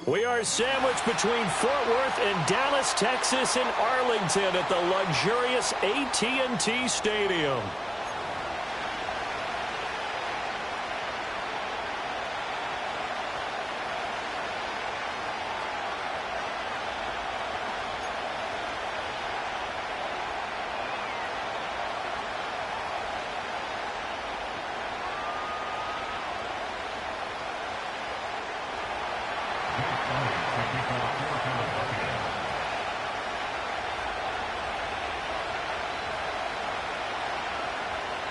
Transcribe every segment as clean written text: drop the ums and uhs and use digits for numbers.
We are sandwiched between Fort Worth and Dallas, Texas, and Arlington at the luxurious AT&T Stadium.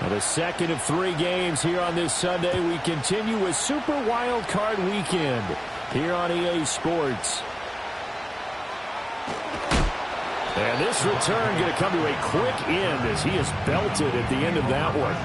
The second of 3 games here on this Sunday. We continue with Super Wild Card Weekend here on EA Sports. And this return going to come to a quick end as he is belted at the end of that one.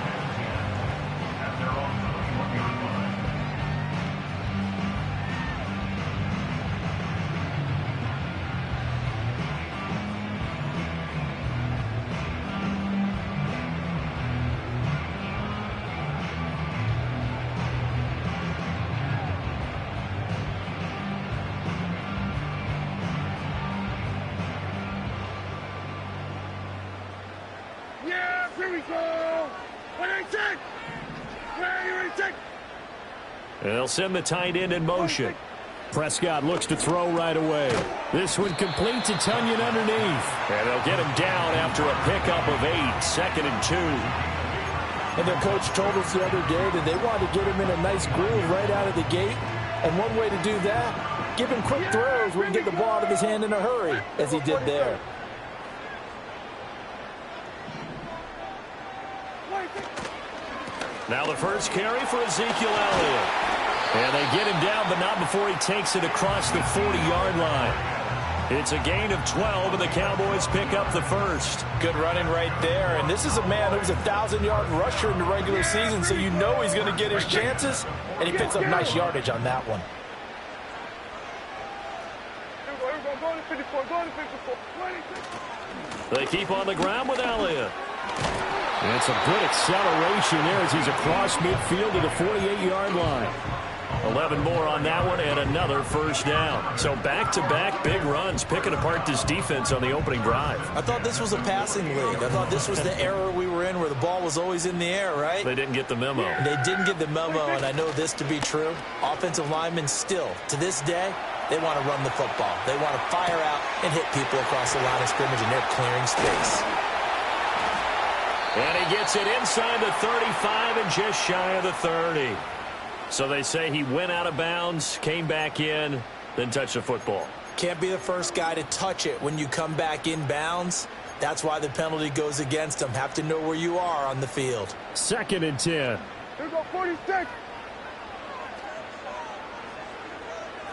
They'll send the tight end in motion. Prescott looks to throw right away. This one complete to Tunyon underneath. And they'll get him down after a pickup of 8, 2nd and 2. And their coach told us the other day that they wanted to get him in a nice groove right out of the gate. And one way to do that, give him quick throws where he can get the ball out of his hand in a hurry, as he did there. Now the first carry for Ezekiel Elliott. And they get him down, but not before he takes it across the 40-yard line. It's a gain of 12, and the Cowboys pick up the first. Good running right there. And this is a man who's a 1,000-yard rusher in the regular season, so you know he's going to get his chances. And he picks up nice yardage on that one. They keep on the ground with Elliott. And it's a good acceleration there as he's across midfield to the 48-yard line. 11 more on that one and another first down. So back-to-back big runs, picking apart this defense on the opening drive. I thought this was a passing league. I thought this was the era we were in where the ball was always in the air, right? They didn't get the memo. They didn't get the memo, and I know this to be true. Offensive linemen still, to this day, they want to run the football. They want to fire out and hit people across the line of scrimmage, and they're clearing space. And he gets it inside the 35 and just shy of the 30. So they say he went out of bounds, came back in, then touched the football. Can't be the first guy to touch it when you come back in bounds. That's why the penalty goes against him. Have to know where you are on the field. 2nd and 10. Here we go, 46.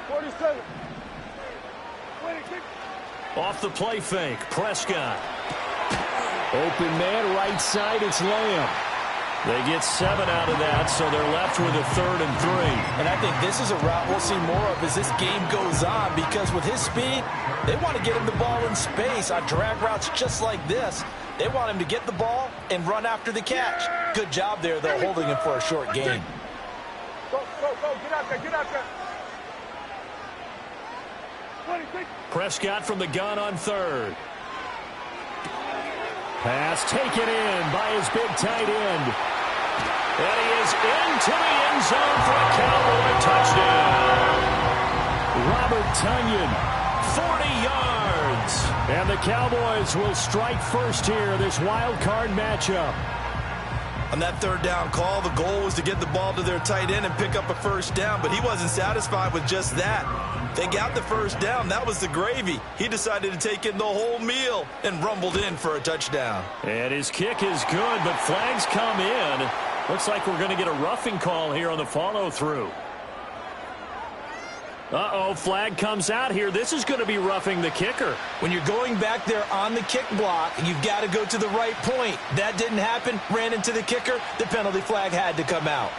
47. 26. Off the play fake, Prescott. Open man, right side, it's Lamb. They get 7 out of that, so they're left with a 3rd and 3. And I think this is a route we'll see more of as this game goes on, because with his speed, they want to get him the ball in space on drag routes just like this. They want him to get the ball and run after the catch. Good job there, though, holding him for a short gain. Go, go, go, get out there, get out there. 26. Prescott from the gun on 3rd. Pass taken in by his big tight end. And he is into the end zone for a Cowboy touchdown. Robert Tunyon, 40 yards. And the Cowboys will strike first here, this wild card matchup. On that 3rd down call, the goal was to get the ball to their tight end and pick up a first down, but he wasn't satisfied with just that. They got the first down. That was the gravy. He decided to take in the whole meal and rumbled in for a touchdown. And his kick is good, but flags come in. Looks like we're going to get a roughing call here on the follow-through. Uh-oh, flag comes out here. This is going to be roughing the kicker. When you're going back there on the kick block, you've got to go to the right point. That didn't happen. Ran into the kicker. The penalty flag had to come out.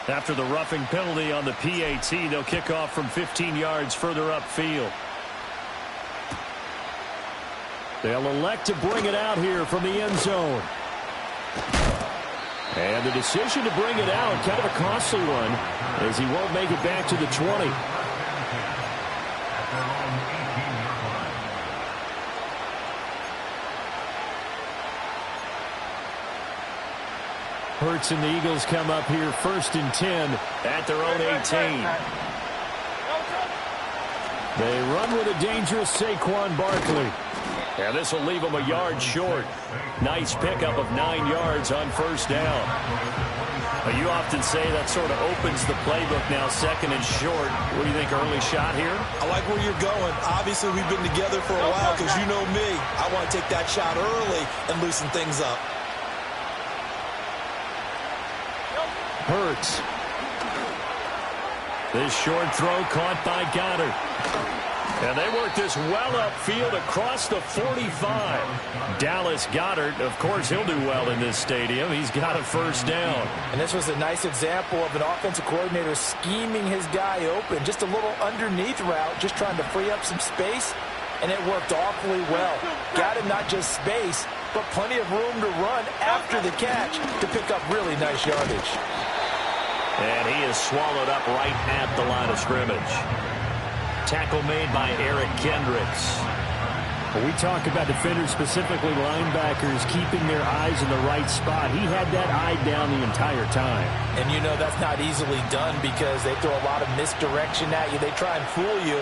After the roughing penalty on the PAT, they'll kick off from 15 yards further upfield. They'll elect to bring it out here from the end zone. And the decision to bring it out, kind of a costly one, as he won't make it back to the 20. Hurts and the Eagles come up here 1st and 10 at their own 18. They run with a dangerous Saquon Barkley. And this will leave them a yard short. Nice pickup of 9 yards on 1st down. You often say that sort of opens the playbook now, 2nd and short. What do you think, early shot here? I like where you're going. Obviously, we've been together for a while because you know me. I want to take that shot early and loosen things up. Hurts. This short throw caught by Goddard. And they work this well upfield across the 45. Dallas Goedert, of course, he'll do well in this stadium. He's got a 1st down. And this was a nice example of an offensive coordinator scheming his guy open. Just a little underneath route, just trying to free up some space. And it worked awfully well. Got him not just space, but plenty of room to run after the catch to pick up really nice yardage. And he is swallowed up right at the line of scrimmage. Tackle made by Eric Kendricks. When we talk about defenders, specifically linebackers, keeping their eyes in the right spot, he had that eye down the entire time. And you know that's not easily done because they throw a lot of misdirection at you. They try and fool you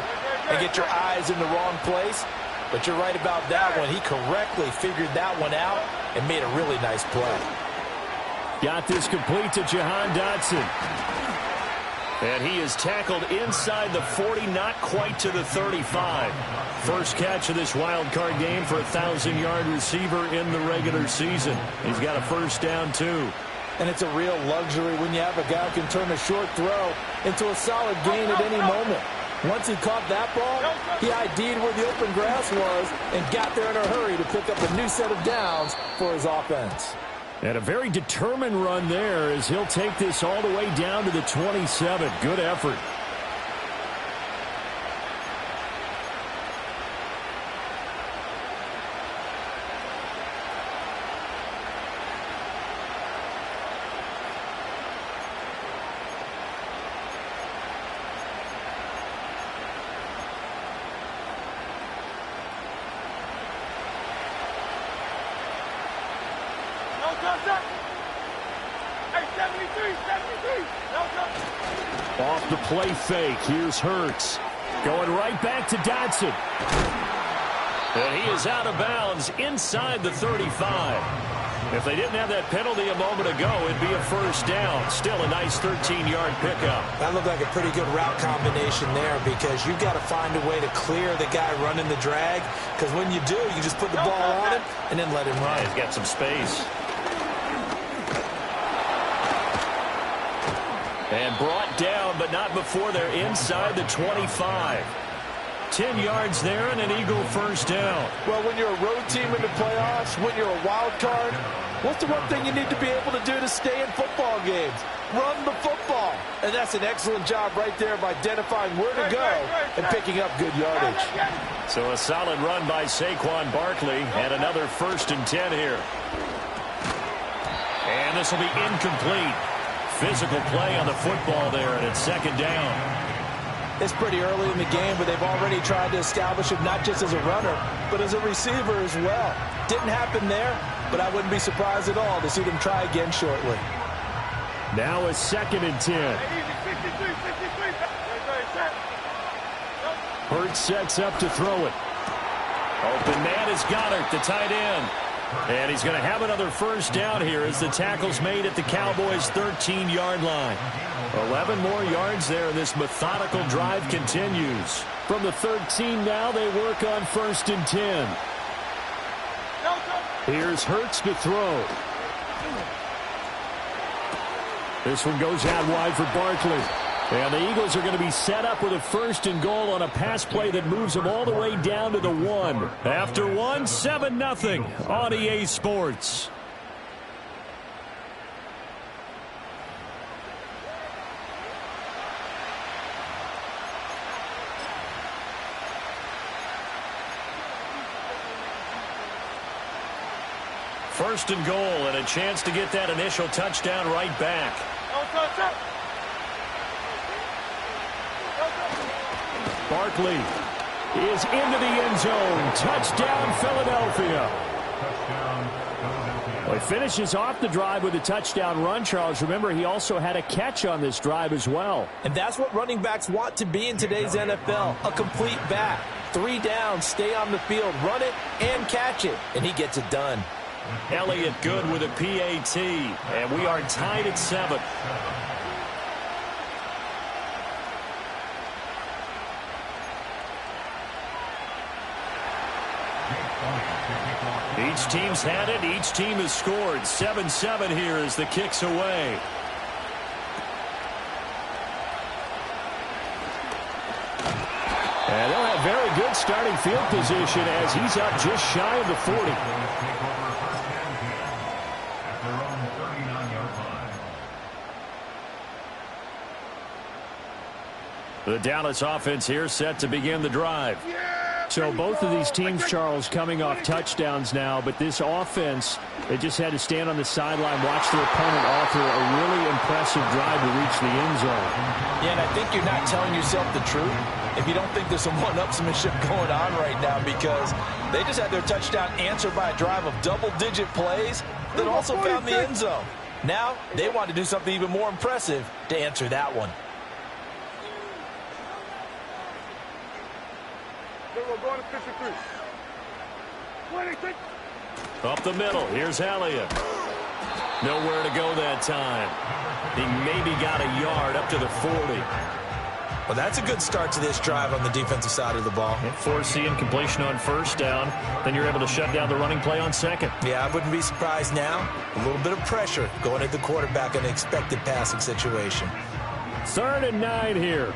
and get your eyes in the wrong place. But you're right about that one. He correctly figured that one out and made a really nice play. Got this complete to Jahan Dotson. And he is tackled inside the 40, not quite to the 35. First catch of this wild card game for a 1,000-yard receiver in the regular season. He's got a 1st down, too. And it's a real luxury when you have a guy who can turn a short throw into a solid gain at any moment. Once he caught that ball, he ID'd where the open grass was and got there in a hurry to pick up a new set of downs for his offense. And a very determined run there as he'll take this all the way down to the 27. Good effort. Off the play fake. Here's Hurts. Going right back to Dotson. And he is out of bounds inside the 35. If they didn't have that penalty a moment ago, it'd be a 1st down. Still a nice 13-yard pickup. That looked like a pretty good route combination there because you've got to find a way to clear the guy running the drag. Because when you do, you just put the ball on him and then let him run. Yeah, he's got some space. And brought down, but not before they're inside the 25. 10 yards there and an Eagle 1st down. Well, when you're a road team in the playoffs, when you're a wild card, what's the one thing you need to be able to do to stay in football games? Run the football. And that's an excellent job right there of identifying where to go and picking up good yardage. So a solid run by Saquon Barkley and another 1st and 10 here. And this will be incomplete. Physical play on the football there, and it's 2nd down. It's pretty early in the game, but they've already tried to establish him not just as a runner, but as a receiver as well. Didn't happen there, but I wouldn't be surprised at all to see them try again shortly. Now a 2nd and 10. Hurts sets up to throw it. Open man is Goddard, the tight end. And he's going to have another 1st down here as the tackle's made at the Cowboys' 13-yard line. 11 more yards there, and this methodical drive continues. From the 13 now, they work on 1st and 10. Here's Hurts to throw. This one goes out wide for Barkley. And the Eagles are going to be set up with a 1st and goal on a pass play that moves them all the way down to the 1. After 1, 7-0 on EA Sports. First and goal and a chance to get that initial touchdown right back. Barkley is into the end zone. Touchdown, Philadelphia. Well, he finishes off the drive with a touchdown run, Charles. Remember, he also had a catch on this drive as well. And that's what running backs want to be in today's NFL, a complete back. 3 downs, stay on the field, run it, and catch it. And he gets it done. Elliott good with a PAT, and we are tied at 7. Each team's had it. Each team has scored. 7-7 here as the kick's away. And they'll have very good starting field position as he's up just shy of the 40. The Dallas offense here set to begin the drive. So both of these teams, Charles, coming off touchdowns now, but this offense, they just had to stand on the sideline, watch their opponent offer a really impressive drive to reach the end zone. Yeah, and I think you're not telling yourself the truth if you don't think there's some one-upsmanship going on right now, because they just had their touchdown answered by a drive of double-digit plays that also found the end zone. Now they want to do something even more impressive to answer that one. Going to 53. 26. Up the middle. Here's Elliott. Nowhere to go that time. He maybe got a yard up to the 40. Well, that's a good start to this drive on the defensive side of the ball. Force the incompletion on first down. Then you're able to shut down the running play on second. Yeah, I wouldn't be surprised now. A little bit of pressure going at the quarterback in an expected passing situation. 3rd and 9 here.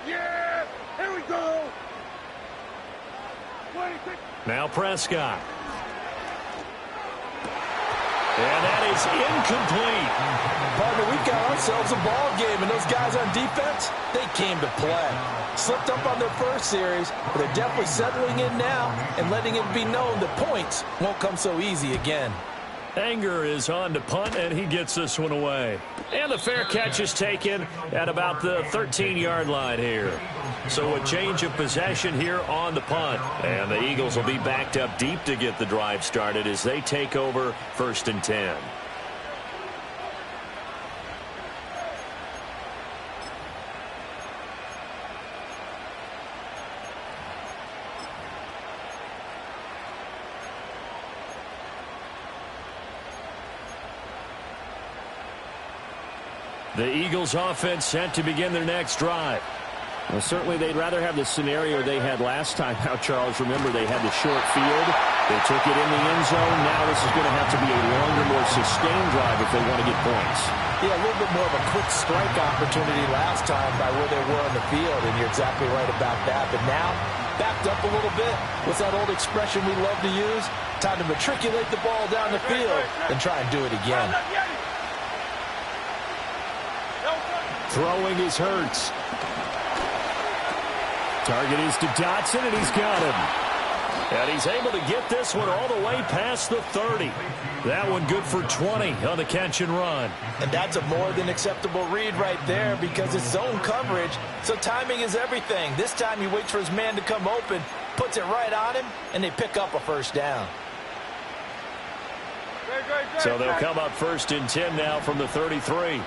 Yeah, here we go. 26. Now Prescott. And that is incomplete. Partner, we've got ourselves a ball game, and those guys on defense, they came to play. Slipped up on their first series, but they're definitely settling in now and letting it be known that points won't come so easy again. Anger is on to punt, and he gets this one away. And the fair catch is taken at about the 13-yard line here. So a change of possession here on the punt. And the Eagles will be backed up deep to get the drive started as they take over 1st and 10. The Eagles offense set to begin their next drive. Well, certainly they'd rather have the scenario they had last time out, Charles. Remember, they had the short field. They took it in the end zone. Now this is going to have to be a longer, more sustained drive if they want to get points. Yeah, a little bit more of a quick strike opportunity last time by where they were on the field, and you're exactly right about that. But now, backed up a little bit. What's that old expression we love to use? Time to matriculate the ball down the field and try and do it again. Throwing is Hurts. Target is to Dotson, and he's got him. And he's able to get this one all the way past the 30. That one good for 20 on the catch and run. And that's a more than acceptable read right there because it's zone coverage, so timing is everything. This time he waits for his man to come open, puts it right on him, and they pick up a first down. So they'll come up 1st and 10 now from the 33.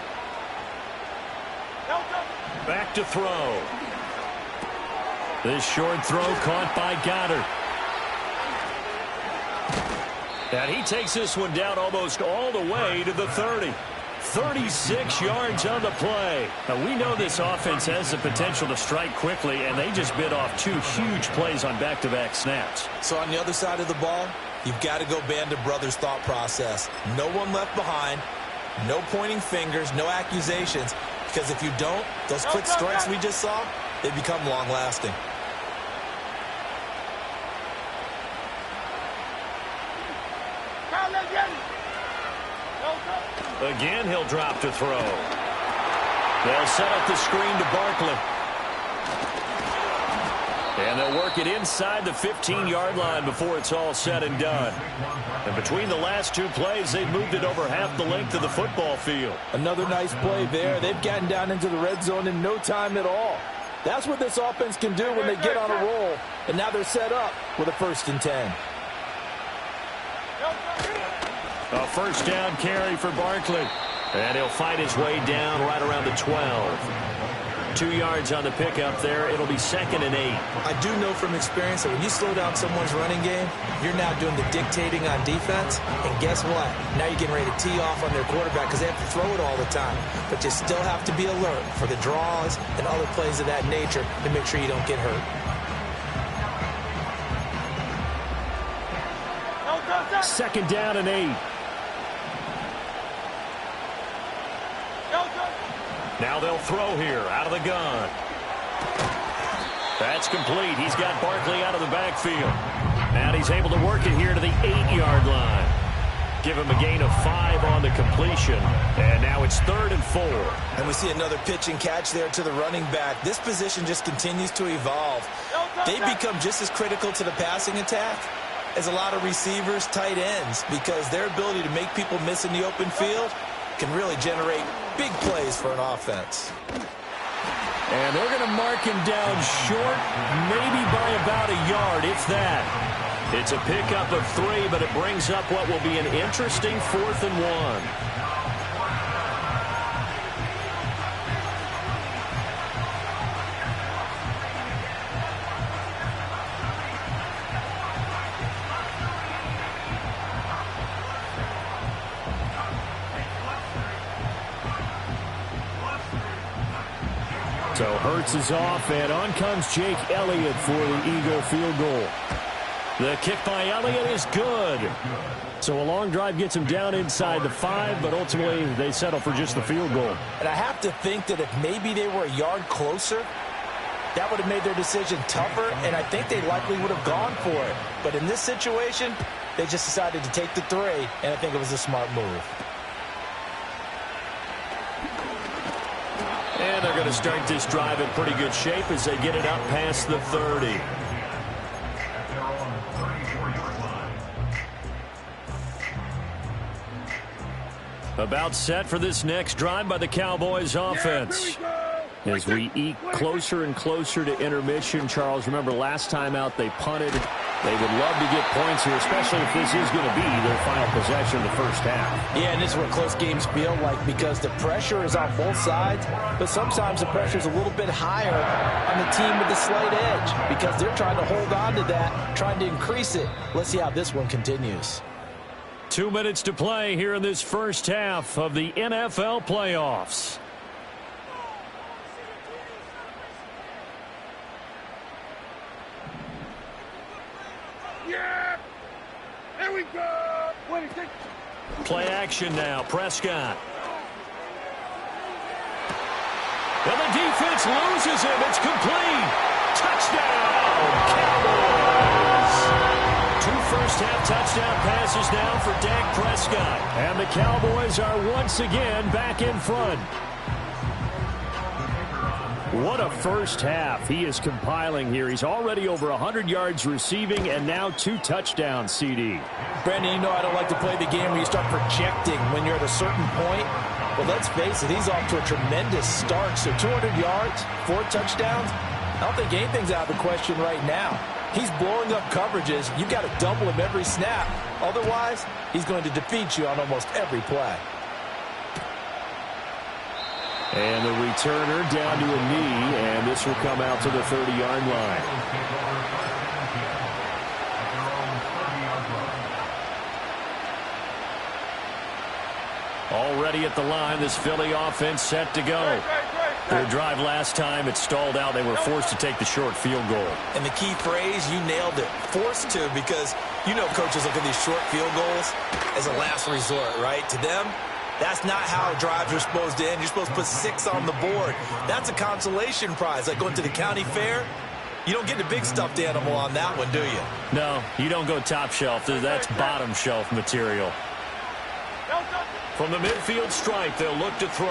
Back to throw. This short throw caught by Goddard. And he takes this one down almost all the way to the 30. 36 yards on the play. Now, we know this offense has the potential to strike quickly, and they just bit off 2 huge plays on back-to-back snaps. So on the other side of the ball, you've got to go Band of Brothers thought process. No one left behind, no pointing fingers, no accusations. Because if you don't, those quick strikes we just saw, they become long-lasting. Again, he'll drop to throw. They'll set up the screen to Barkley. And they'll work it inside the 15-yard line before it's all said and done. And between the last 2 plays, they've moved it over half the length of the football field. Another nice play there. They've gotten down into the red zone in no time at all. That's what this offense can do when they get on a roll. And now they're set up with a 1st and 10. A first down carry for Barkley. And he'll fight his way down right around the 12. 2 yards on the pickup there. It'll be 2nd and 8. I do know from experience that when you slow down someone's running game, you're now doing the dictating on defense. And guess what? Now you're getting ready to tee off on their quarterback because they have to throw it all the time. But you still have to be alert for the draws and other plays of that nature to make sure you don't get hurt. 2nd down and 8. Now they'll throw here out of the gun. That's complete. He's got Barkley out of the backfield. And he's able to work it here to the 8-yard line. Give him a gain of 5 on the completion. And now it's 3rd and 4. And we see another pitch and catch there to the running back. This position just continues to evolve. They become just as critical to the passing attack as a lot of receivers, tight ends, because their ability to make people miss in the open field can really generate big plays for an offense. And they're going to mark him down short, maybe by about a yard, if that. It's a pickup of 3, but it brings up what will be an interesting 4th and 1. So Hurts is off, and on comes Jake Elliott for the Eagle field goal. The kick by Elliott is good. So a long drive gets him down inside the 5, but ultimately they settle for just the field goal. And I have to think that if maybe they were a yard closer, that would have made their decision tougher, and I think they likely would have gone for it. But in this situation, they just decided to take the 3, and I think it was a smart move. And they're going to start this drive in pretty good shape as they get it up past the 30. About set for this next drive by the Cowboys offense. As we eke closer and closer to intermission, Charles, remember last time out they punted. They would love to get points here, especially if this is going to be their final possession of the first half. Yeah, and this is what close games feel like because the pressure is on both sides, but sometimes the pressure is a little bit higher on the team with the slight edge because they're trying to hold on to that, trying to increase it. Let's see how this one continues. 2 minutes to play here in this first half of the NFL playoffs. Yeah! Here we go! Play action now. Prescott. And the defense loses him. It's complete. Touchdown, Cowboys. 2 first-half touchdown passes now for Dak Prescott. And the Cowboys are once again back in front. What a first half he is compiling here. He's already over 100 yards receiving and now 2 touchdowns, CD. Brandon, you know I don't like to play the game where you start projecting when you're at a certain point. But let's face it, he's off to a tremendous start. So 200 yards, 4 touchdowns. I don't think anything's out of the question right now. He's blowing up coverages. You've got to double him every snap. Otherwise, he's going to defeat you on almost every play. And the returner down to a knee, and this will come out to the 30-yard line. Already at the line, this Philly offense set to go. Their drive last time, it stalled out. They were forced to take the short field goal. And the key phrase, you nailed it, forced to, because you know coaches look at these short field goals as a last resort, right? To them, that's not how drives are supposed to end. You're supposed to put 6 on the board. That's a consolation prize, like going to the county fair. You don't get the big stuffed animal on that one, do you? No, you don't go top shelf. That's bottom shelf material. From the midfield stripe, they'll look to throw.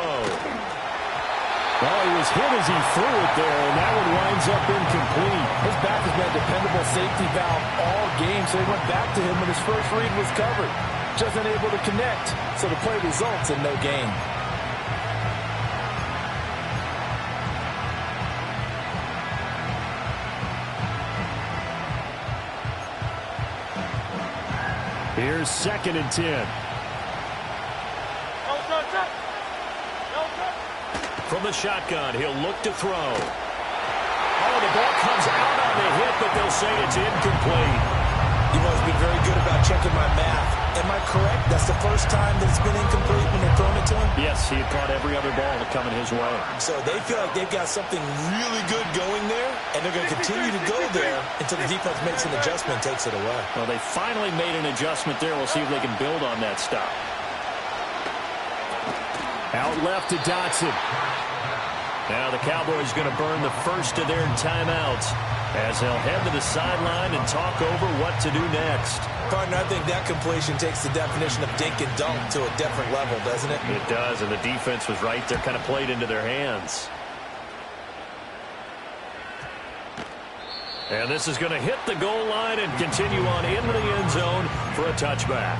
Well, he was hit as he threw it there, and that one winds up incomplete. His back has been a dependable safety valve all game, so he went back to him when his first read was covered. Just unable to connect, so the play results in no gain. Here's 2nd and 10. From the shotgun, he'll look to throw. Oh, the ball comes out on the hit, but they'll say it's incomplete. You've always been very good about checking my math. Am I correct? That's the first time that it's been incomplete when they're throwing it to him? Yes, he had caught every other ball coming his way. So they feel like they've got something really good going there, and they're going to continue to go there until the defense makes an adjustment and takes it away. Well, they finally made an adjustment there. We'll see if they can build on that stop. Out left to Dotson. Now the Cowboys going to burn the first of their timeouts as they'll head to the sideline and talk over what to do next. Partner, I think that completion takes the definition of dink and dunk to a different level, doesn't it? It does, and the defense was right there, kind of played into their hands. And this is going to hit the goal line and continue on into the end zone for a touchback.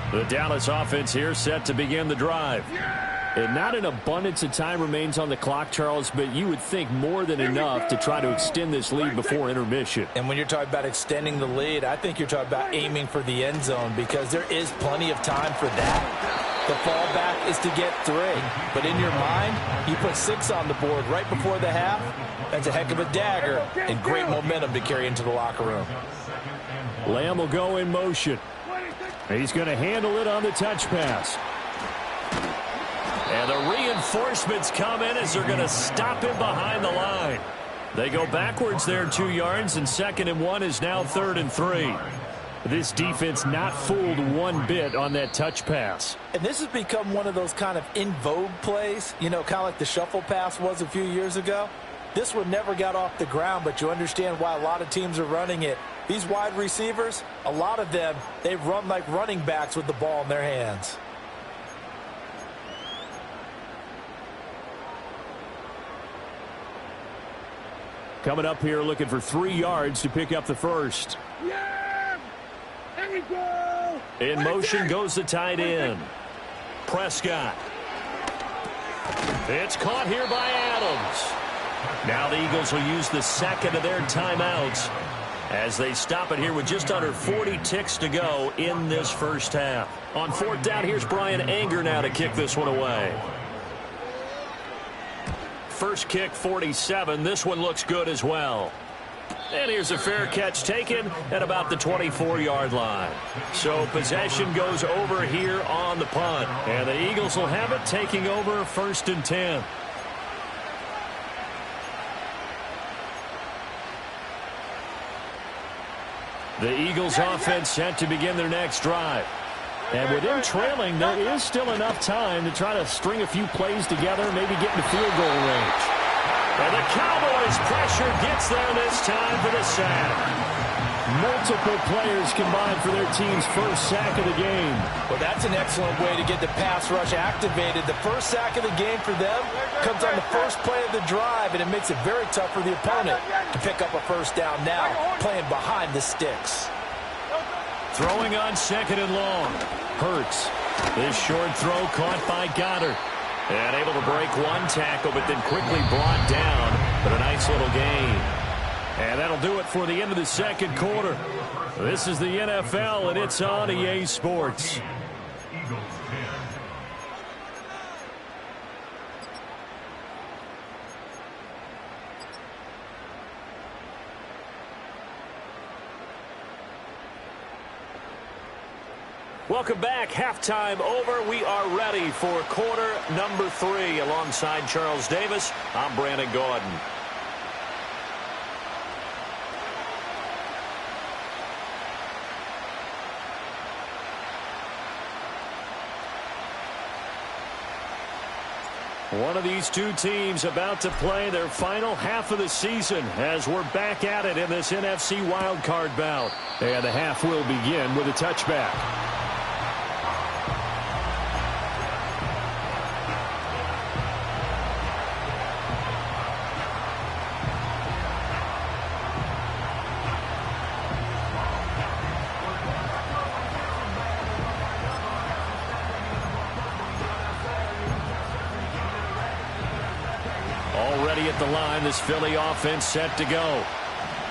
The Dallas offense here set to begin the drive. And not an abundance of time remains on the clock, Charles, but you would think more than enough to try to extend this lead before intermission. And when you're talking about extending the lead, I think you're talking about aiming for the end zone because there is plenty of time for that. The fallback is to get 3. But in your mind, you put 6 on the board right before the half. That's a heck of a dagger and great momentum to carry into the locker room. Lamb will go in motion. He's going to handle it on the touch pass. And the reinforcements come in as they're going to stop him behind the line. They go backwards there 2 yards, and 2nd and 1 is now 3rd and 3. This defense not fooled one bit on that touch pass. And this has become one of those kind of in vogue plays, you know, kind of like the shuffle pass was a few years ago. This one never got off the ground, but you understand why a lot of teams are running it. These wide receivers, a lot of them, they run like running backs with the ball in their hands. Coming up here looking for 3 yards to pick up the first. Yeah! There we go! In motion goes the tight end. Prescott. It's caught here by Adams. Now the Eagles will use the 2nd of their timeouts as they stop it here with just under 40 ticks to go in this first half. On 4th down, here's Brian Anger now to kick this one away. First kick, 47. This one looks good as well. And here's a fair catch taken at about the 24-yard line. So possession goes over here on the punt. And the Eagles will have it taking over 1st and 10. The Eagles offense set to begin their next drive. And with them trailing, there is still enough time to try to string a few plays together, maybe get in the field goal range. And the Cowboys pressure gets there this time for the sack. Multiple players combined for their team's first sack of the game. Well, that's an excellent way to get the pass rush activated. The first sack of the game for them comes on the first play of the drive, and it makes it very tough for the opponent to pick up a first down now, playing behind the sticks. Throwing on 2nd and long. Hurts. This short throw caught by Goddard. And able to break one tackle, but then quickly brought down. But a nice little gain. And that'll do it for the end of the second quarter. This is the NFL, and it's on EA Sports. Welcome back. Halftime over. We are ready for quarter number 3. Alongside Charles Davis, I'm Brandon Gordon. One of these two teams about to play their final half of the season as we're back at it in this NFC wildcard bout. And the half will begin with a touchback. line. This Philly offense set to go.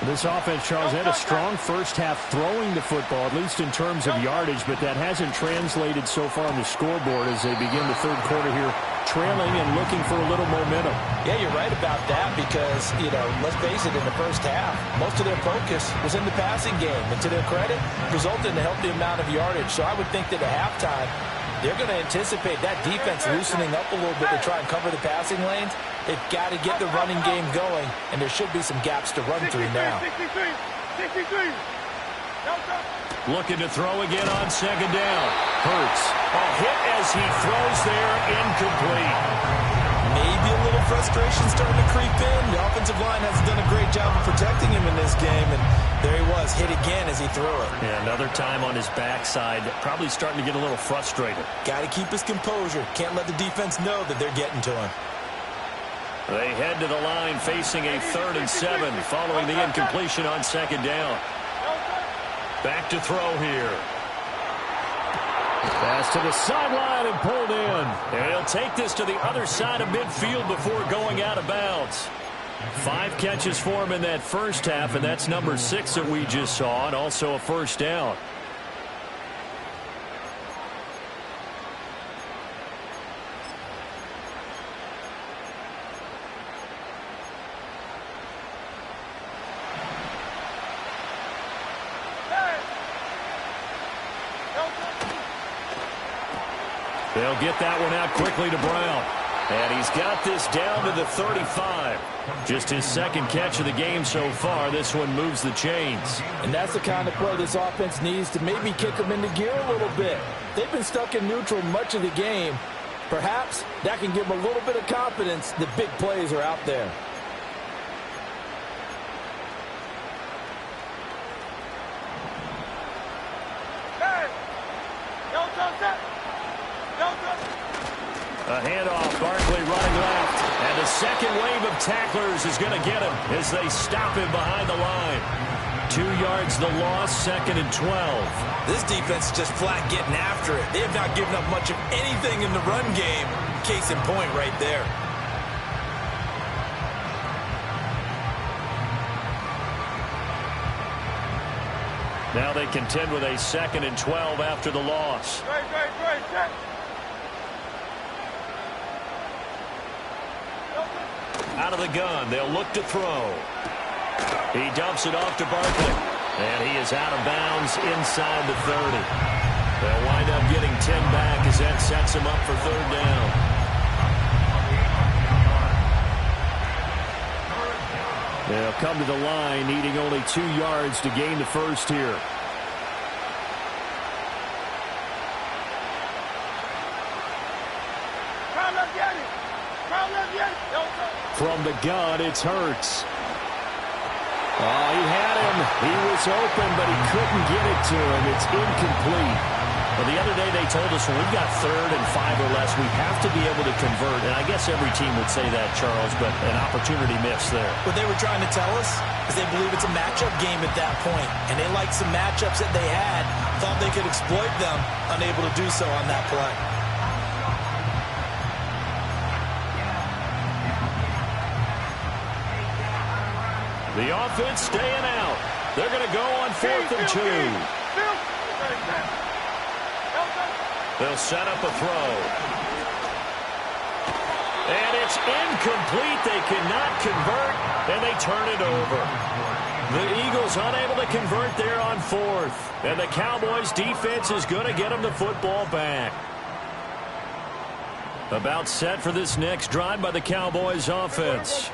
This offense, Charles, had a strong first half throwing the football, at least in terms of yardage, but that hasn't translated so far on the scoreboard as they begin the third quarter here, trailing and looking for a little momentum. Yeah, you're right about that because, let's face it, in the first half, most of their focus was in the passing game. And to their credit, resulted in a healthy amount of yardage. So I would think that at halftime, they're going to anticipate that defense loosening up a little bit to try and cover the passing lanes. They've got to get the running game going, and there should be some gaps to run through now. 63. Looking to throw again on second down. Hurts. A hit as he throws there, incomplete. Maybe a little frustration starting to creep in. The offensive line hasn't done a great job of protecting him in this game, and there he was, hit again as he threw it. Yeah, another time on his backside, probably starting to get a little frustrated. Got to keep his composure. Can't let the defense know that they're getting to him. They head to the line facing a 3rd and 7 following the incompletion on second down. Back to throw here. Pass to the sideline and pulled in. And he'll take this to the other side of midfield before going out of bounds. 5 catches for him in that first half, and that's number 6 that we just saw, and also a first down. They'll get that one out quickly to Brown. And he's got this down to the 35. Just his second catch of the game so far. This one moves the chains. And that's the kind of play this offense needs to maybe kick them into gear a little bit. They've been stuck in neutral much of the game. Perhaps that can give them a little bit of confidence that big plays are out there. A handoff, Barkley running left. And the second wave of tacklers is going to get him as they stop him behind the line. 2 yards the loss, 2nd and 12. This defense is just flat getting after it. They have not given up much of anything in the run game. Case in point right there. Now they contend with a 2nd and 12 after the loss. Right. Out of the gun, they'll look to throw. He dumps it off to Barkley. And he is out of bounds inside the 30. They'll wind up getting 10 back as that sets him up for 3rd down. They'll come to the line, needing only 2 yards to gain the first here. From the gun, it's Hurts. Oh, he had him. He was open, but he couldn't get it to him. It's incomplete. Well, the other day they told us when we've got 3rd and 5 or less, we have to be able to convert. And I guess every team would say that, Charles, but an opportunity missed there. What they were trying to tell us is they believe it's a matchup game at that point. And they liked some matchups that they had, thought they could exploit them, unable to do so on that play. The offense staying out. They're going to go on 4th and 2. They'll set up a throw. And it's incomplete. They cannot convert, and they turn it over. The Eagles unable to convert there on 4th. And the Cowboys defense is going to get them the football back. About set for this next drive by the Cowboys offense.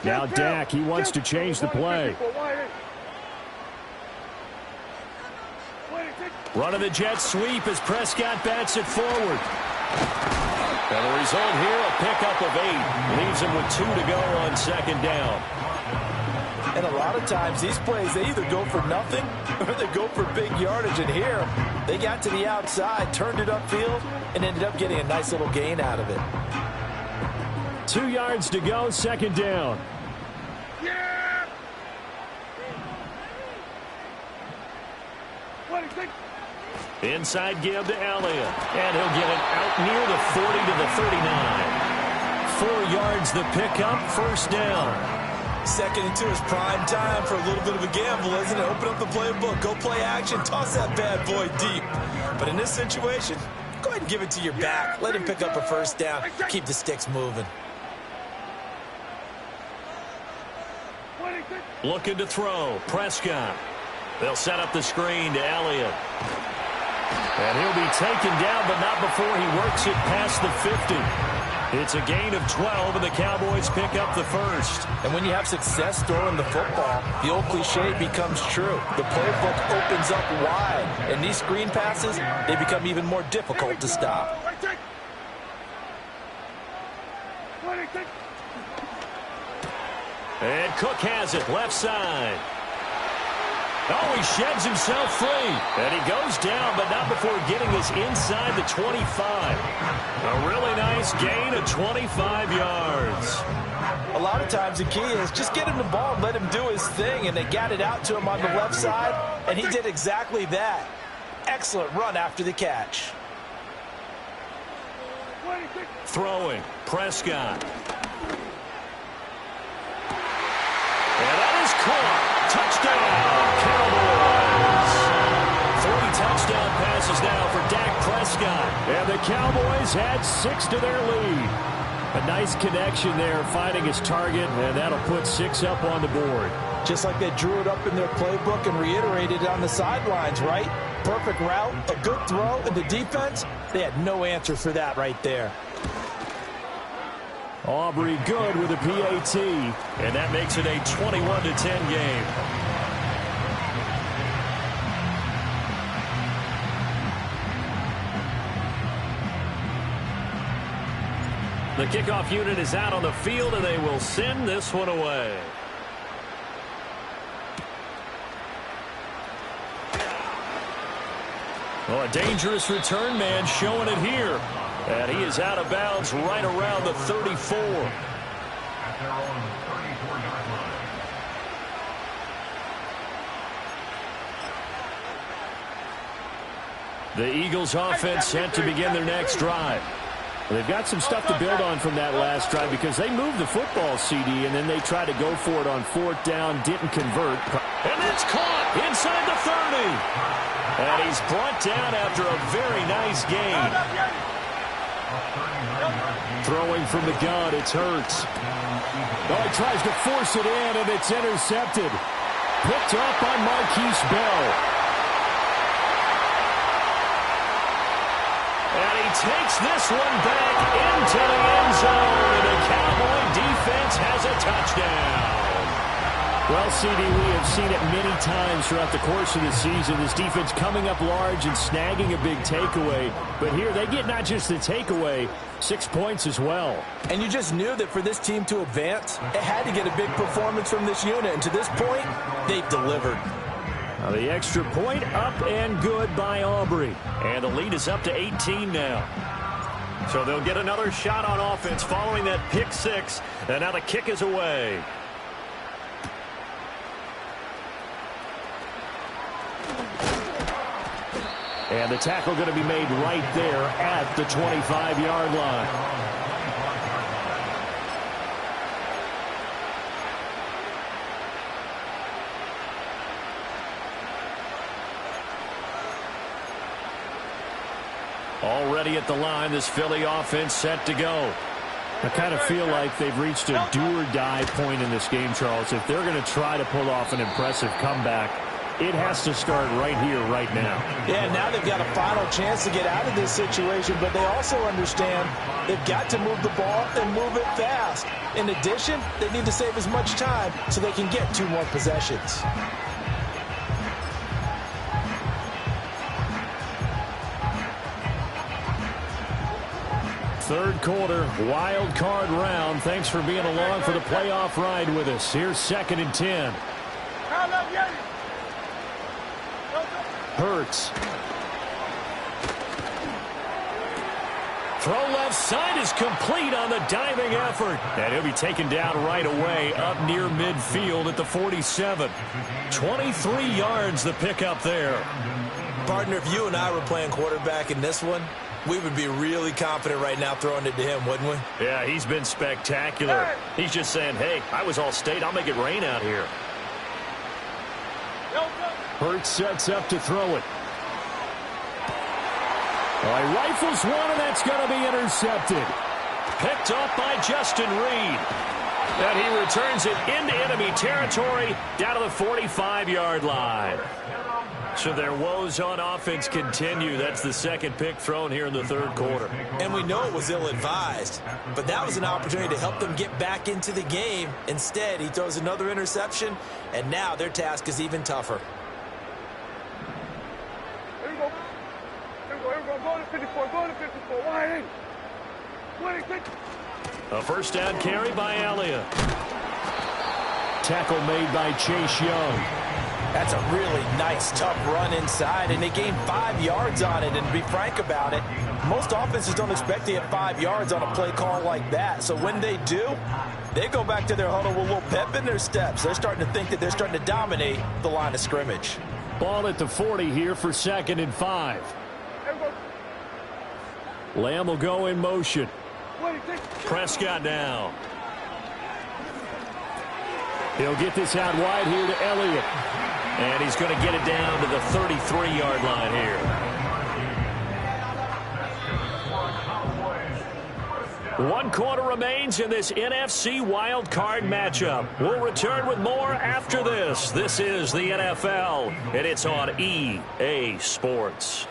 Now Dak, he wants to change the play. Running the jet sweep as Prescott bats it forward. And the result here, a pickup of 8. Leaves him with 2 to go on 2nd down. And a lot of times these plays, they either go for nothing or they go for big yardage. And here, they got to the outside, turned it upfield, and ended up getting a nice little gain out of it. 2 yards to go, 2nd down. Yeah! Inside give to Elliott. And he'll get it out near the 40 to the 39. 4 yards the pickup, first down. 2nd and 2 is prime time for a little bit of a gamble, isn't it? Open up the playbook, go play action, toss that bad boy deep. But in this situation, go ahead and give it to your back. Let him pick up a first down. Keep the sticks moving. Looking to throw. Prescott. They'll set up the screen to Elliott. And he'll be taken down, but not before he works it past the 50. It's a gain of 12, and the Cowboys pick up the first. And when you have success throwing the football, the old cliche becomes true. The playbook opens up wide, and these screen passes, they become even more difficult to stop. And Cook has it, left side. Oh, he sheds himself free. And he goes down, but not before getting us inside the 25. A really nice gain of 25 yards. A lot of times the key is just get him the ball and let him do his thing, and they got it out to him on the left side, and he did exactly that. Excellent run after the catch. Throwing, Prescott. And that is caught. Touchdown, Cowboys. 3 touchdown passes now for Dak Prescott. And the Cowboys add 6 to their lead. A nice connection there, finding his target, and that'll put 6 up on the board. Just like they drew it up in their playbook and reiterated it on the sidelines, right? Perfect route, a good throw, and the defense, they had no answer for that right there. Aubrey good with a PAT, and that makes it a 21-10 game. The kickoff unit is out on the field, and they will send this one away. Oh, a dangerous return man showing it here. And he is out of bounds right around the 34. The Eagles offense set to begin their next drive. They've got some stuff to build on from that last drive because they moved the football, CD, and then they tried to go for it on 4th down, didn't convert. And it's caught inside the 30. And he's brought down after a very nice gain. Throwing from the gun, it's Hurts. Oh, he tries to force it in, and it's intercepted. Picked up by Marquise Bell. And he takes this one back into the end zone, and the Cowboy defense has a touchdown. Well, CD, we have seen it many times throughout the course of the season. This defense coming up large and snagging a big takeaway. But here they get not just the takeaway, 6 points as well. And you just knew that for this team to advance, it had to get a big performance from this unit. And to this point, they've delivered. Now the extra point up and good by Aubrey. And the lead is up to 18 now. So they'll get another shot on offense following that pick 6. And now the kick is away. And the tackle going to be made right there at the 25-yard line. Already at the line, this Philly offense set to go. I kind of feel like they've reached a do-or-die point in this game, Charles. If they're going to try to pull off an impressive comeback, it has to start right here, right now. Yeah, now they've got a final chance to get out of this situation, but they also understand they've got to move the ball and move it fast. In addition, they need to save as much time so they can get 2 more possessions. Third quarter, wild card round. Thanks for being along for the playoff ride with us. Here's 2nd and 10. Hurts. Throw left side is complete on the diving effort. And he'll be taken down right away up near midfield at the 47. 23 yards the pickup there. Partner, if you and I were playing quarterback in this one, We would be really confident right now throwing it to him, wouldn't we? Yeah, he's been spectacular. He's just saying, hey, I was all state. I'll make it rain out here. Hurts sets up to throw it. Well, he rifles one, and that's going to be intercepted. Picked up by Justin Reed. And he returns it into enemy territory down to the 45-yard line. So their woes on offense continue. That's the second pick thrown here in the third quarter. And we know it was ill-advised, but that was an opportunity to help them get back into the game. Instead, he throws another interception, and now their task is even tougher. Here we go. Go to 54. Go to 54. Why? 26. A first down carry by Elliott. Tackle made by Chase Young. That's a really nice, tough run inside, and they gained 5 yards on it. And to be frank about it, most offenses don't expect to get 5 yards on a play call like that. So when they do, they go back to their huddle with a little pep in their steps. They're starting to think that they're starting to dominate the line of scrimmage. Ball at the 40 here for 2nd and 5. Lamb will go in motion. Prescott now. He'll get this out wide here to Elliott. And he's going to get it down to the 33-yard line here. One quarter remains in this NFC wild card matchup. We'll return with more after this. This is the NFL, and it's on EA Sports.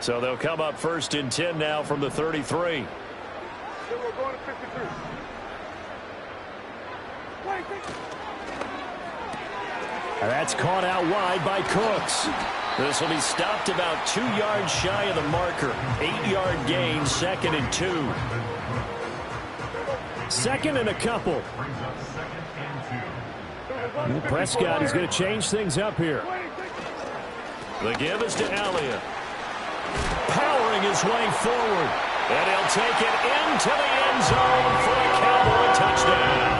So they'll come up 1st and 10 now from the 33. Then we're going to 53. And that's caught out wide by Cooks. This will be stopped about 2 yards shy of the marker. 8-yard gain, 2nd and 2. 2nd and a couple. And Prescott is going to change things up here. The give is to Elliott. Powering his way forward. And he'll take it into the end zone for a Cowboy touchdown.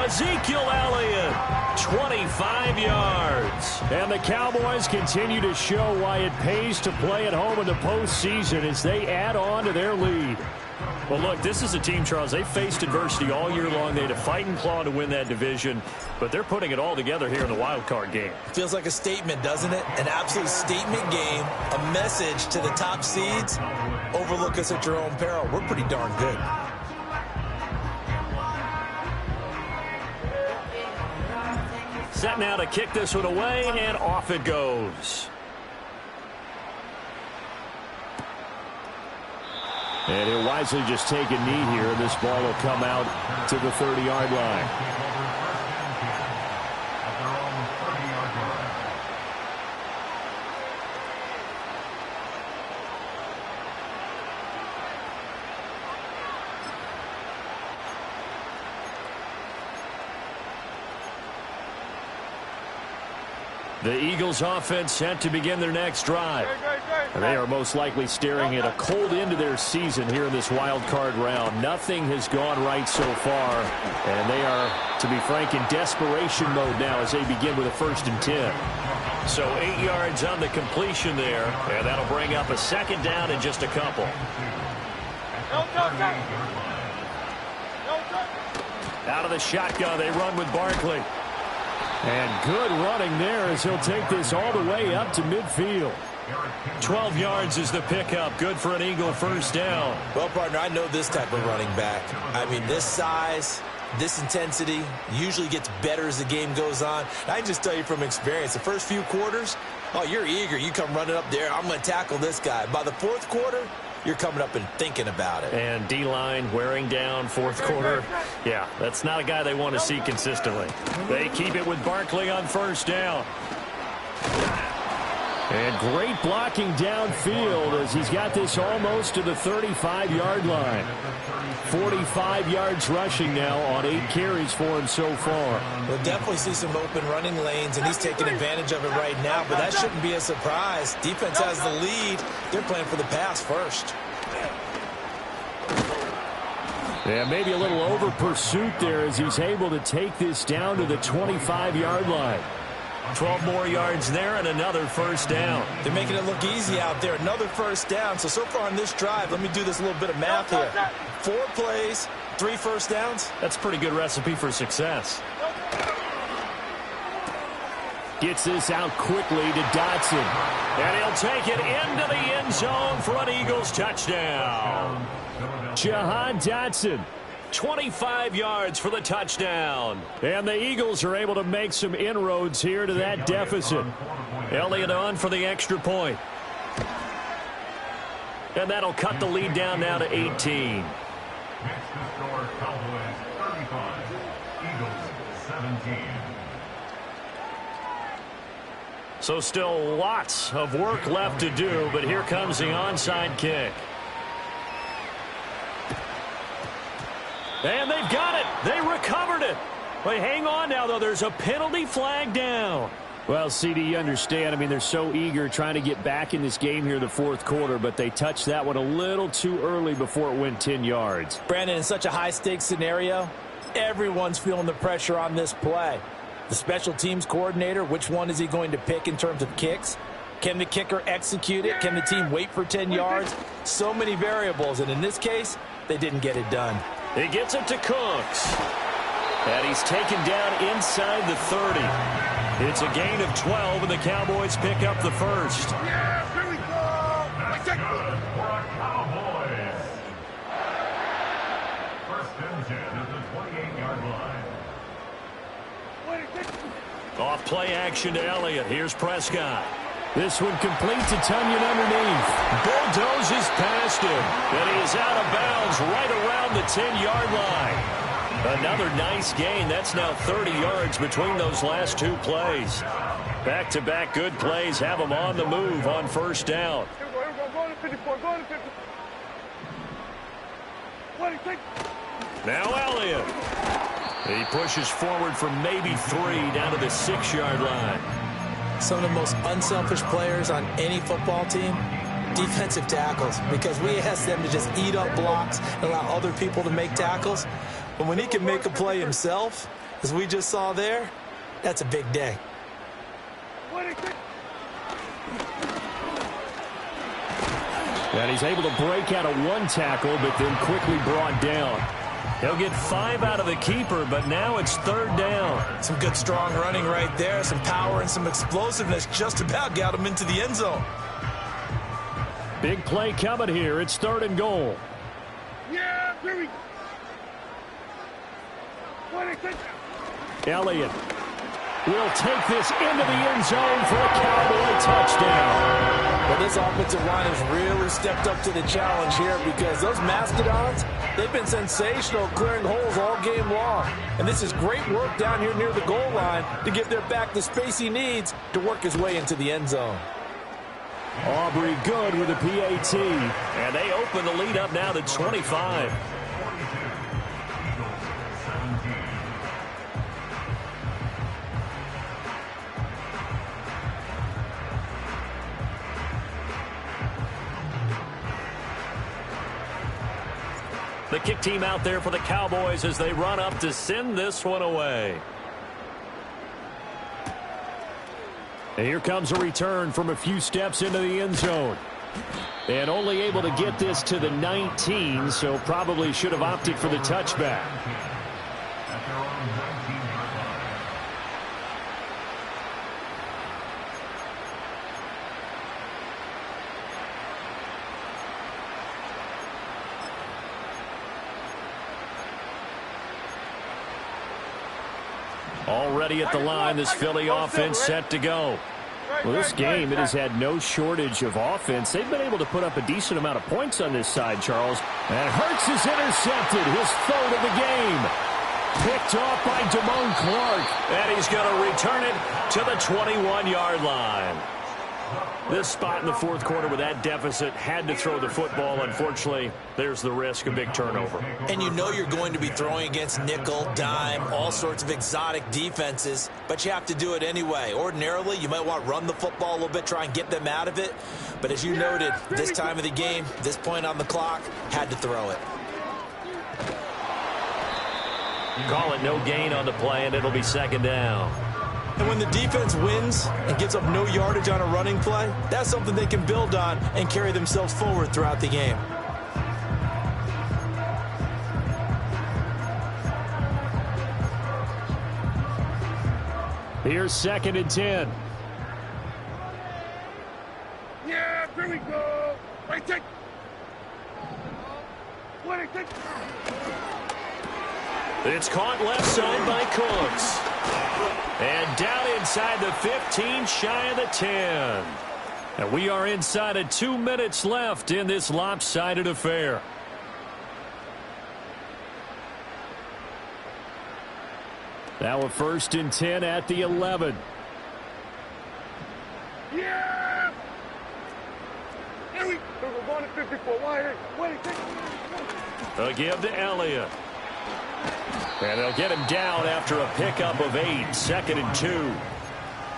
Ezekiel Elliott, 25 yards. And the Cowboys continue to show why it pays to play at home in the postseason as they add on to their lead. Well, look, this is a team, Charles, they faced adversity all year long. They had to fight and claw to win that division, but they're putting it all together here in the wild card game. Feels like a statement, doesn't it? An absolute statement game, a message to the top seeds. Overlook us at your own peril. We're pretty darn good. Set now to kick this one away, and off it goes. And he'll wisely just take a knee here, and this ball will come out to the 30-yard line. The Eagles offense set to begin their next drive. And they are most likely staring at a cold end to their season here in this wild card round. Nothing has gone right so far. And they are, to be frank, in desperation mode now as they begin with a 1st and 10. So 8 yards on the completion there. And that'll bring up a 2nd down in just a couple. Out of the shotgun, they run with Barkley. And good running there as he'll take this all the way up to midfield. 12 yards is the pickup. Good for an Eagle 1st down. Well, partner, I know this type of running back. I mean, this size, this intensity usually gets better as the game goes on. I can just tell you from experience, the first few quarters, oh, you're eager. You come running up there. I'm going to tackle this guy. By the 4th quarter, you're coming up and thinking about it. And D-line wearing down 4th quarter. Yeah, that's not a guy they want to see consistently. They keep it with Barkley on 1st down. And great blocking downfield as he's got this almost to the 35-yard line. 45 yards rushing now on 8 carries for him so far. We'll definitely see some open running lanes, and he's taking advantage of it right now, but that shouldn't be a surprise. Defense has the lead. They're playing for the pass first. Yeah, maybe a little over pursuit there as he's able to take this down to the 25-yard line. 12 more yards there and another first down. They're making it look easy out there. Another first down. So far on this drive, let me do this little bit of math here. 4 plays, 3 first downs. That's a pretty good recipe for success. Gets this out quickly to Dotson. And he'll take it into the end zone for an Eagles touchdown. Jahan Dotson, 25 yards for the touchdown. And the Eagles are able to make some inroads here to that deficit. Elliott on for the extra point. And that'll cut the lead down now to 18. Next to score, Cowboys 35, Eagles 17. So still lots of work left to do, but here comes the onside kick. And they've got it. They recovered it. But hang on now, though. There's a penalty flag down. Well, CD, you understand. I mean, they're so eager trying to get back in this game here in the fourth quarter, but they touched that one a little too early before it went 10 yards. Brandon, in such a high-stakes scenario, everyone's feeling the pressure on this play. The special teams coordinator, which one is he going to pick in terms of kicks? Can the kicker execute it? Can the team wait for 10 yards? So many variables, and in this case, they didn't get it done. He gets it to Cooks. And he's taken down inside the 30. It's a gain of 12, and the Cowboys pick up the first. Yeah, here we go. For our Cowboys. First and 10 at the 28-yard line. Off play action to Elliott. Here's Prescott. This one complete to Tunyon underneath. Bulldozes past him. And he is out of bounds right around the 10-yard line. Another nice gain. That's now 30 yards between those last 2 plays. Back-to-back good plays have them on the move on first down. Here we go. Go to 54. Go to 54. Now Elliott. He pushes forward for maybe 3 down to the 6-yard line. Some of the most unselfish players on any football team, defensive tackles, because we ask them to just eat up blocks and allow other people to make tackles. But when he can make a play himself, as we just saw there, that's a big day. And he's able to break out of 1 tackle, but then quickly brought down. He'll get 5 out of the keeper, but now it's 3rd down. Some good strong running right there. Some power and some explosiveness just about got him into the end zone. Big play coming here. It's 3rd and goal. Yeah, here we go. Elliott will take this into the end zone for a Cowboy touchdown. Well, this offensive line has really stepped up to the challenge here because those Mastodons, they've been sensational clearing holes all game long. And this is great work down here near the goal line to give their back the space he needs to work his way into the end zone. Aubrey good with a PAT. And they open the lead up now to 25. The kick team out there for the Cowboys as they run up to send this one away. And here comes a return from a few steps into the end zone. And only able to get this to the 19, so probably should have opted for the touchback. Already at the line, this Philly offense set to go. Well, this game, it has had no shortage of offense. They've been able to put up a decent amount of points on this side, Charles. And Hurts is intercepted, his 3rd of the game. Picked off by Damone Clark. And he's going to return it to the 21-yard line. This spot in the fourth quarter with that deficit, had to throw the football. Unfortunately, there's the risk of big turnover. And you know you're going to be throwing against nickel, dime, all sorts of exotic defenses, but you have to do it anyway. Ordinarily, you might want to run the football a little bit, try and get them out of it. But as you noted, this time of the game, this point on the clock, had to throw it. Call it no gain on the play, and it'll be second down. And when the defense wins and gives up no yardage on a running play, that's something they can build on and carry themselves forward throughout the game. Here's 2nd and 10. Yeah, here we go. Right, take. Take. It's caught left side by Cooks. And down inside the 15, shy of the 10. And we are inside of 2 minutes left in this lopsided affair. Now a 1st and 10 at the 11. Yeah! Here we go. We're going to 54. Wait, take. They'll give to Elliott. And they'll get him down after a pickup of 8. 2nd and 2.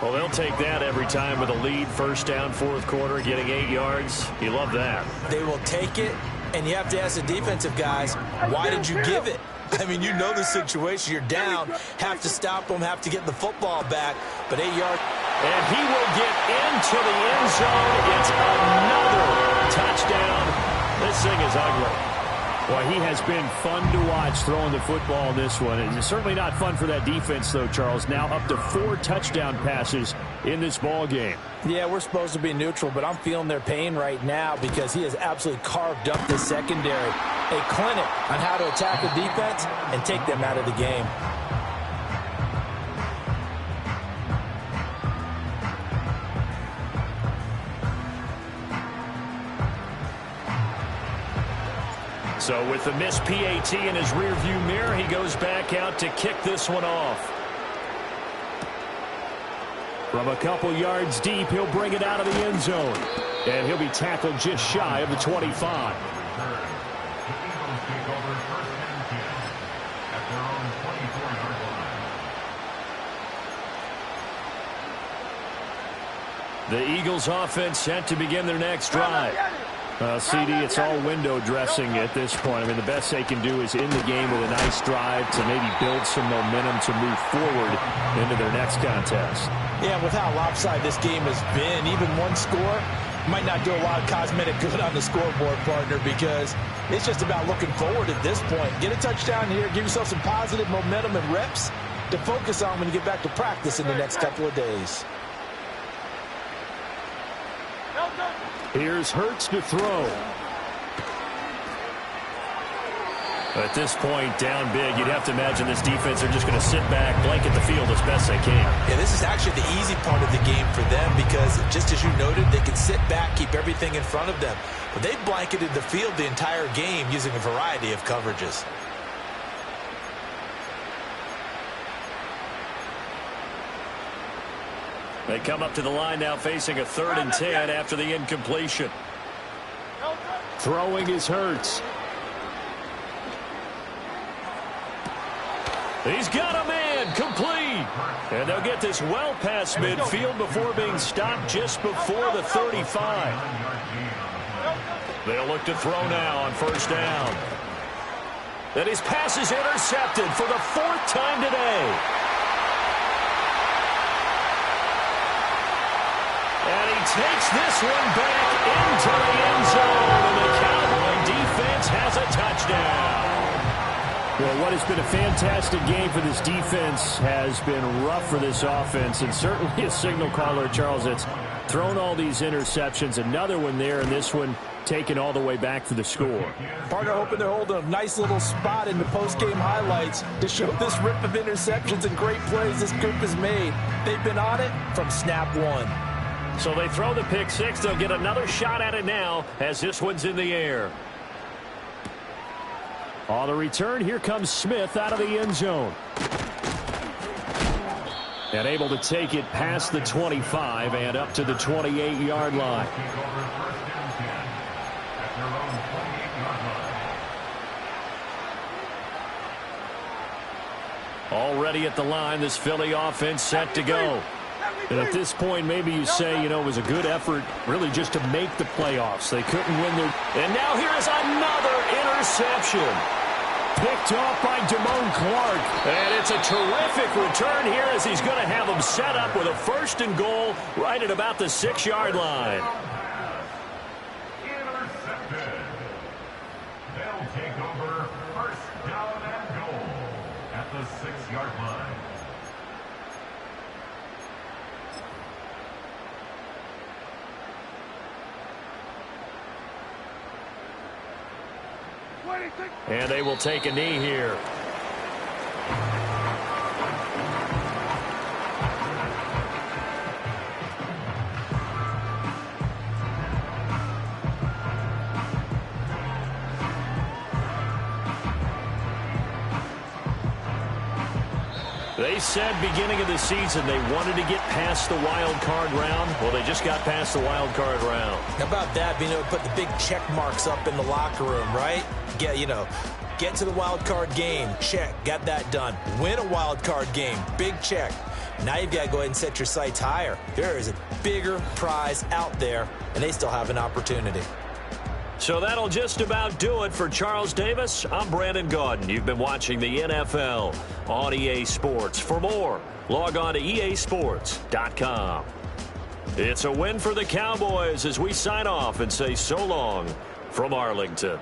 Well, they'll take that every time with a lead. 1st down, 4th quarter, getting 8 yards. You love that. They will take it, and you have to ask the defensive guys, why did you give it? I mean, you know the situation. You're down, have to stop them, have to get the football back, but 8 yards. And he will get into the end zone. It's another touchdown. This thing is ugly. Well, he has been fun to watch throwing the football in this one. It's certainly not fun for that defense, though, Charles. Now up to 4 touchdown passes in this ball game. Yeah, we're supposed to be neutral, but I'm feeling their pain right now because he has absolutely carved up the secondary. A clinic on how to attack a defense and take them out of the game. So with the missed PAT in his rearview mirror, he goes back out to kick this one off. From a couple yards deep, he'll bring it out of the end zone. And he'll be tackled just shy of the 25. The Eagles offense set to begin their next drive. CD, it's all window dressing at this point. I mean, the best they can do is in the game with a nice drive to maybe build some momentum to move forward into their next contest. Yeah, with how lopsided this game has been, even one score might not do a lot of cosmetic good on the scoreboard, partner, because it's just about looking forward at this point. Get a touchdown here, give yourself some positive momentum and reps to focus on when you get back to practice in the next couple of days. Here's Hurts to throw. At this point, down big, you'd have to imagine this defense are just going to sit back, blanket the field as best they can. Yeah, this is actually the easy part of the game for them because, just as you noted, they can sit back, keep everything in front of them. But they've blanketed the field the entire game using a variety of coverages. They come up to the line now facing a 3rd and 10 after the incompletion. Throwing is Hurts. He's got a man, complete. And they'll get this well past midfield before being stopped just before the 35. They'll look to throw now on 1st down. And his pass is intercepted for the 4th time today. And he takes this one back into the end zone, and the Cowboy defense has a touchdown. Well, what has been a fantastic game for this defense has been rough for this offense, and certainly a signal caller, Charles, that's thrown all these interceptions. Another one there, and this one taken all the way back for the score. Partner hoping they're holding a nice little spot in the post-game highlights to show this rip of interceptions and great plays this group has made. They've been on it from snap one. So they throw the pick six. They'll get another shot at it now as this one's in the air. On the return, here comes Smith out of the end zone. And able to take it past the 25 and up to the 28-yard line. Already at the line, this Philly offense set to go. And at this point, maybe you say, you know, it was a good effort really just to make the playoffs. They couldn't win their... And now here is another interception. Picked off by Damone Clark. And it's a terrific return here as he's going to have them set up with a 1st and goal right at about the 6-yard line. Intercepted. They'll take over 1st down and goal at the 6-yard line. And they will take a knee here. They said beginning of the season they wanted to get past the wild card round. Well, they just got past the wild card round. How about that, being able to put the big check marks up in the locker room, right? Get to the wild card game. Check. Got that done. Win a wild card game. Big check. Now you've got to go ahead and set your sights higher. There is a bigger prize out there, and they still have an opportunity. So that'll just about do it for Charles Davis. I'm Brandon Gaudin. You've been watching the NFL on EA Sports. For more, log on to easports.com. It's a win for the Cowboys as we sign off and say so long from Arlington.